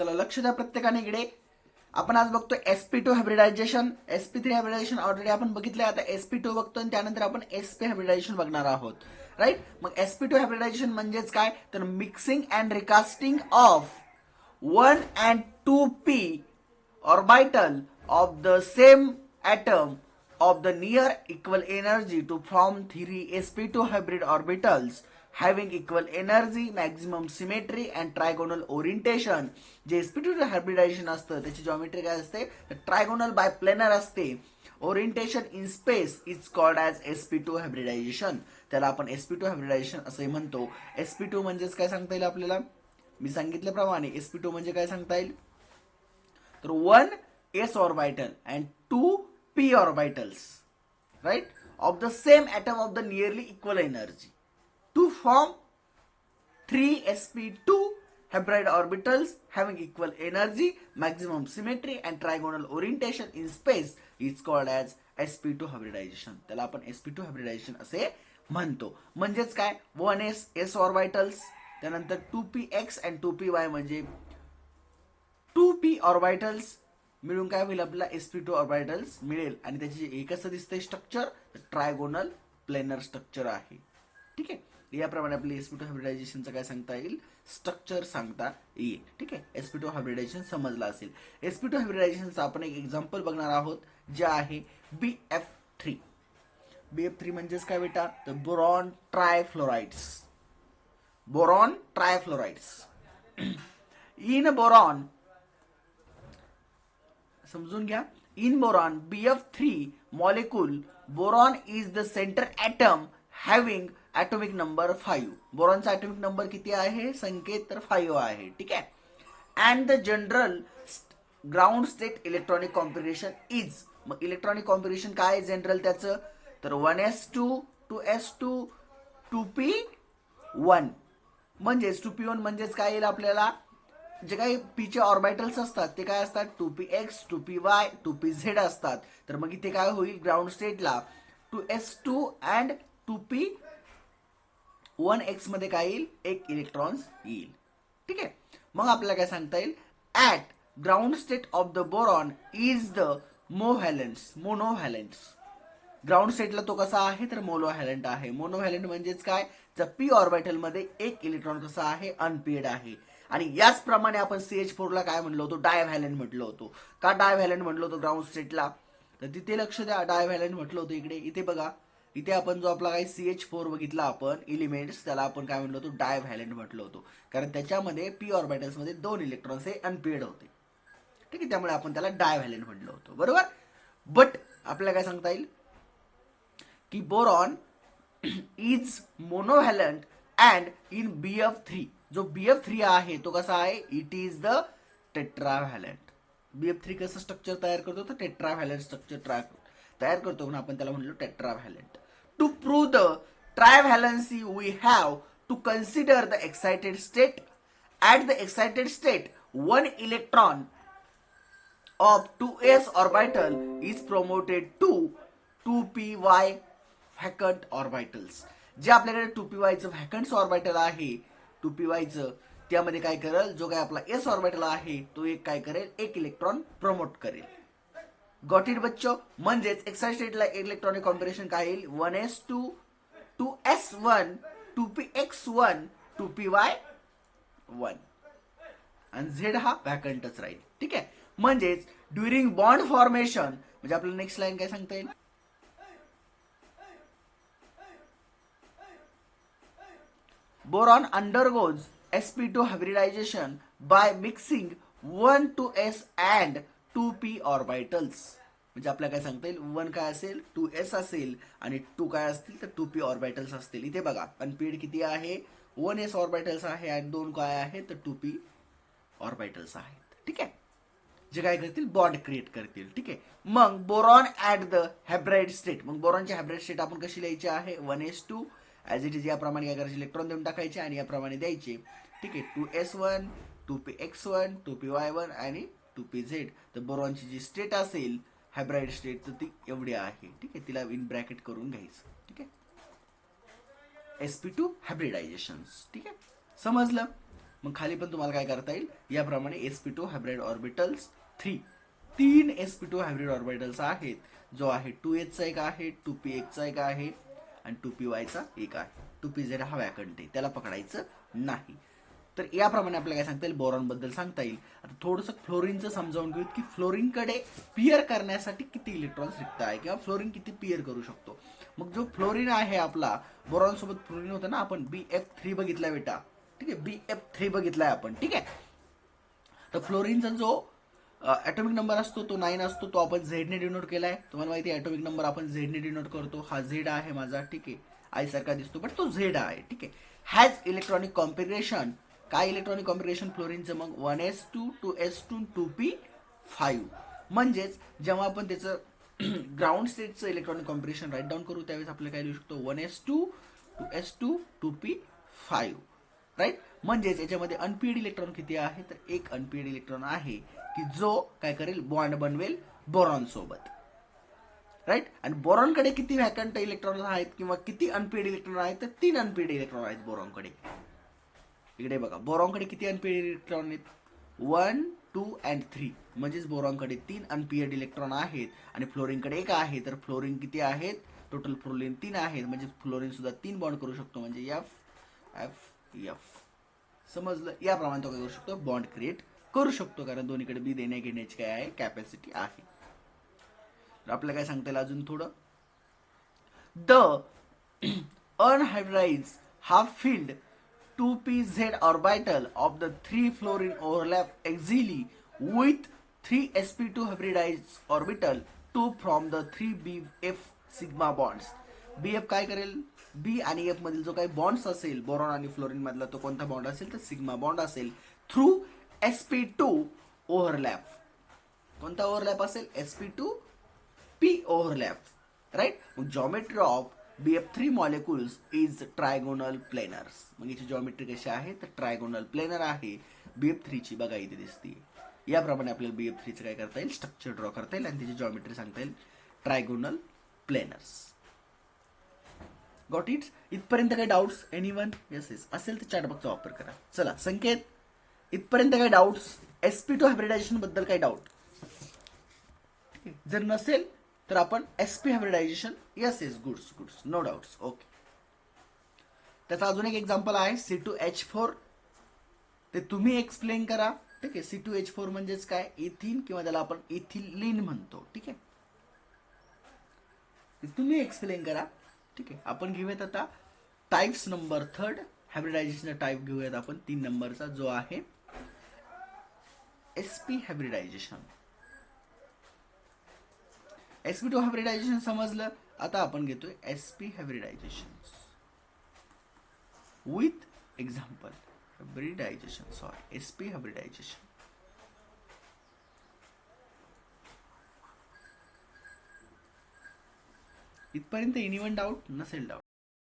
चला लक्ष द्या प्रत्येकाने इकडे. आपण आज बघतोय sp2 hybridisation. sp3 hybridisation already आपण बघितलंय. आता sp2 बघतोय आणि त्यानंतर आपण sp हायब्रिडायझेशन बघणार आहोत. राईट. मग sp2 हायब्रिडायझेशन म्हणजेच काय तर mixing and recasting of 1 and 2p orbital of the same atom of the near equal energy to form 3 sp2 hybrid orbitals having equal energy, maximum symmetry and trigonal orientation. जे sp2 hybridisation असतं त्याची geometry काय असते trigonal बायप्लेनर असते. Orientation in space is called as sp2 hybridisation. त्याला आपण sp2 hybridisation असे म्हणतो. sp2 म्हणजेच काय सांगता येईल आपल्याला. मी सांगितल्याप्रमाणे sp2 म्हणजे काय सांगता येईल तर 1 s orbital and 2 p orbitals, right, of the same atom of the nearly equal energy to form 3 sp2 hybrid orbitals having equal energy, maximum symmetry and trigonal orientation in space is called as sp2 hybridization. त्याला आपण sp2 hybridization असे म्हणतो. म्हणजेच काय 1s s orbitals, त्यानंतर 2px and 2py म्हणजे 2p orbitals मिळून काय होईल आपल्याला sp2 ऑर्बिटल्स मिळेल. आणि त्याची हे कसं दिसतंय स्ट्रक्चर ट्रायगोनल प्लेनर स्ट्रक्चर आहे. ठीक आहे. याप्रमाणे आपली sp2 हायब्रिडायझेशनचं काय सांगता येईल स्ट्रक्चर सांगता येईल. ठीक आहे. sp2 हायब्रिडायझेशन समजलं असेल. sp2 हायब्रिडायझेशनचं आपण एक एक्झाम्पल बघणार आहोत जे आहे bf3. bf3 म्हणजेच काय बेटा तर boron trifluorides. Boron trifluorides in boron समजून घ्या. In boron bf3 molecule boron is the center atom having atomic number 5. बोरॉनचा ॲटॉमिक नंबर किती आहे संकेत तर 5 आहे. ठीक आहे. And the general ground state electronic configuration is. मग इलेक्ट्रॉनिक कॉन्फिगरेशन काय आहे जनरल त्याचं तर 1s2 2s2 2p1. म्हणजेच 2p1 म्हणजेच काय येईल आपल्याला जे काही पीचे ऑर्बिटल्स असतात ते काय असतात 2px 2py 2pz असतात. तर मग इथे काय होईल ग्राउंड स्टेटला 2s2 अँड 2p1x मध्ये काय येईल एक इलेक्ट्रॉन्स येईल. ठीक आहे. मग आपल्याला काय सांगता येईल at ground state of the boron is the monovalents. Ground स्टेटला तो कसा आहे तर मोनोव्हॅलेंट आहे. मोनोव्हॅलेंट म्हणजेच काय तर पी ऑर्बिटल मध्ये एक इलेक्ट्रॉन कसा आहे अनपेड आहे. आणि याचप्रमाणे आपण CH4 ला काय म्हणलो होतो डायव्हॅलेंट म्हटलं होतो. का डायव्हॅलेंट म्हटलं होतं ग्राउंड स्टेटला तर तिथे लक्ष द्या डायव्हॅलेंट म्हटलं होतं. इकडे इथे बघा इथे आपण जो आपला काही CH4 बघितला आपण एलिमेंट्स त्याला आपण काय म्हणलो होतो डायव्हॅलेंट म्हटलं होतो. कारण त्याच्यामध्ये पी ऑर्बिटल्स मध्ये 2 इलेक्ट्रॉन्स हे अनपेड होते. ठीक आहे. त्यामुळे आपण त्याला डायव्हॅलेंट म्हटलं होतं. बरोबर. बट आपल्याला काय सांगता येईल की boron is monovalent and in bf3 जो bf3 आहे तो कसा आहे इट इज द टेट्राव्हॅलंट. bf3 कसं स्ट्रक्चर तयार करतो तर टेट्राव्हॅलंट स्ट्रक्चर तयार करतो म्हणून आपण त्याला म्हणलो tetravalent. To prove the trivalency we have to consider the excited state. At the excited state 1 electron of 2s orbital is promoted to 2py vacant orbitals. जे आपल्याकडे 2py चं व्हॅकंट ऑर्बिटल आहे 2py चं त्यामध्ये काय करेल जो काय आपला s ऑर्बिटल आहे तो एक काय करेल एक इलेक्ट्रॉन प्रमोट करेल. गॉट इट बच्चो. म्हणजेच एक्साइटेडला इलेक्ट्रॉनिक कॉम्बिनेशन काय येईल 1s2 2s1 2px1 2py1 आणि z हा व्हॅकंटच राहील. ठीक आहे. म्हणजेच ड्युरिंग बॉन्ड फॉर्मेशन म्हणजे आपल्याला नेक्स्ट लाईन काय सांगता येईल boron undergoes sp2 hybridization by mixing 1 2s and 2p orbitals. म्हणजे आपल्याला काय सांगता येईल 1 काय असेल 2s असेल आणि 2 काय असतील तर 2p ऑर्बिटल्स असतील. इथे बघा अनपेड किती आहे 1s ऑर्बिटल्स आहे आणि 2 काय आहे तर 2p ऑर्बिटल्स आहेत. ठीक आहे. जे काय करतील बॉन्ड क्रिएट करतील. ठीक आहे. मग बोरॉन ऍट द हायब्राइड स्टेट. मग बोरॉनची हायब्राइड स्टेट आपण कशी लिहायची आहे 1s2 ॲज इट इज याप्रमाणे काय करायचे इलेक्ट्रॉन देऊन टाकायचे आणि याप्रमाणे द्यायचे. ठीक आहे. 2s1 2px1 2py1 आणि 2pz. तर बोरॉनची जी स्टेट असेल हायब्राइड स्टेट तर ती एवढी आहे. ठीक आहे. तिला इन ब्रॅकेट करून घ्यायचं. ठीक आहे. sp2 hybridisation. ठीक आहे. समजलं. मग खाली पण तुम्हाला काय करता येईल, याप्रमाणे sp2 hybrid orbitals 3 sp2 hybrid orbitals आहेत, जो आहे 2h चा एक आहे, 2px चा एक आहे आणि 2py चा एक आहे. 2pz हा वॅकंट आहे, त्याला पकडायचं नाही. तर याप्रमाणे आपल्याला काय सांगता येईल, बोरॉन बद्दल सांगता येईल. आता थोडंसं फ्लोरीनचं समजावून घेऊया की फ्लोरीनकडे पियर करण्यासाठी किती इलेक्ट्रॉन्स रिक्त आहे किंवा फ्लोरीन किती पियर करू शकतो. मग जो फ्लोरीन आहे आपला, बोरॉन सोबत फ्लोरीन होतं ना, आपण BF3 बघितलाय बेटा, ठीक आहे, BF3 बघितलाय आपण, ठीक आहे. तर फ्लोरीनचा जो ॲटॉमिक नंबर असतो तो 9 असतो, तो आपण झेडने डिनोट केलाय. तुम्हाला माहिती आहे ॲटॉमिक नंबर आपण झेडने डिनोट करतो. हा झेड आहे माझा, ठीक आहे, आय सारखा दिसतो बट तो झेड आहे, ठीक आहे. हॅज इलेक्ट्रॉनिक कॉन्फिगरेशन, काय इलेक्ट्रॉनिक कॉन्फिगरेशन फ्लोरीनचं, मग 1s2 2s2 2p5. म्हणजेच जेव्हा आपण त्याचं ग्राउंड स्टेटचं इलेक्ट्रॉनिक कॉन्फिगरेशन राईट डाऊन करू, त्यावेळेस आपल्याला काय लिहू शकतो, 1s2 2s2 2p5, राईट. म्हणजेच याच्यामध्ये अनपीड इलेक्ट्रॉन किती आहे, तर एक अनपीड इलेक्ट्रॉन आहे की जो काय करेल, बॉन्ड बनवेल बोरॉन सोबत, राईट. आणि बोरॉनकडे किती व्हॅकंट इलेक्ट्रॉन आहेत किंवा किती अनपेड इलेक्ट्रॉन आहेत, तर 3 अनपेड इलेक्ट्रॉन आहेत बोरॉनकडे. इकडे बघा, बोरॉनकडे किती अनपेड इलेक्ट्रॉन आहेत, 1 2 अँड 3. म्हणजेच बोरॉनकडे 3 अनपेड इलेक्ट्रॉन आहेत आणि फ्लोरीनकडे एक आहे. तर फ्लोरीन किती आहेत, टोटल फ्लोरीन 3 आहेत, म्हणजे फ्लोरीन सुद्धा 3 बॉन्ड करू शकतो, म्हणजे एफ. समजलं. याप्रमाणे तो काय करू शकतो, बॉन्ड क्रिएट करू शकतो, कारण दोन्हीकडे बी देण्या घेण्याची काय आहे, कॅपॅसिटी आहे. तर आपल्याला काय सांगता येईल अजून थोडं, the unhybridized half-filled 2pz orbital of the 3 fluorine overlap axially with 3 sp2 hybridized orbital 2 from the 3 bf sigma bonds. bf काय करेल, बी आणि एफ मधील जो काही बॉन्ड्स असेल बोरॉन आणि फ्लोरीन मधला, तो कोणता बॉन्ड असेल, तर सिग्मा बॉन्ड असेल, थ्रू sp2 ओव्हरलॅप. कोणता ओव्हरलॅप असेल, sp2 p ओव्हरलॅप, राईट. मग geometry of BF3 molecules is trigonal planners. मग याची जॉमेट्री कशी आहे, तर ट्रायगोनल प्लेनर आहे BF3 ची, बघा इथे दिसते. याप्रमाणे आपल्याला BF3 चं काय करता येईल, स्ट्रक्चर ड्रॉ करता येईल आणि त्याची जॉमेट्री सांगता येईल, ट्रायगोनल प्लेनर्स. Got it. इथपर्यंत काही डाऊट्स, एनीवन? येस येस असेल तर चॅट बॉक्सचा वापर करा. चला संकेत, इथपर्यंत काही डाऊट्स, sp2 हायब्रिडायझेशन बद्दल काही डाऊट? जर नसेल तर आपण sp hybridisation, yes yes, goods, no doubts, okay. त्याचा अजून एक एक्झाम्पल आहे C2H4, ते तुम्ही एक्सप्लेन करा, ठीक आहे. C2H4 म्हणजेच काय, इथिन किंवा त्याला आपण इथिलीन म्हणतो, ठीक आहे. ते तुम्ही एक्सप्लेन करा, ठीक आहे. आपण घेऊयात आता टाइप्स नंबर 3, हायब्रिडायझेशनचा टाइप घेऊयात आपण 3 नंबरचा, जो आहे sp हायब्रिडायझेशन. sp2 हायब्रिडायझेशन समजलं. आता आपण घेतोय sp hybridisation with example. sp hybridisation. इथपर्यंत एनीवन डाऊट? नसेल डाऊट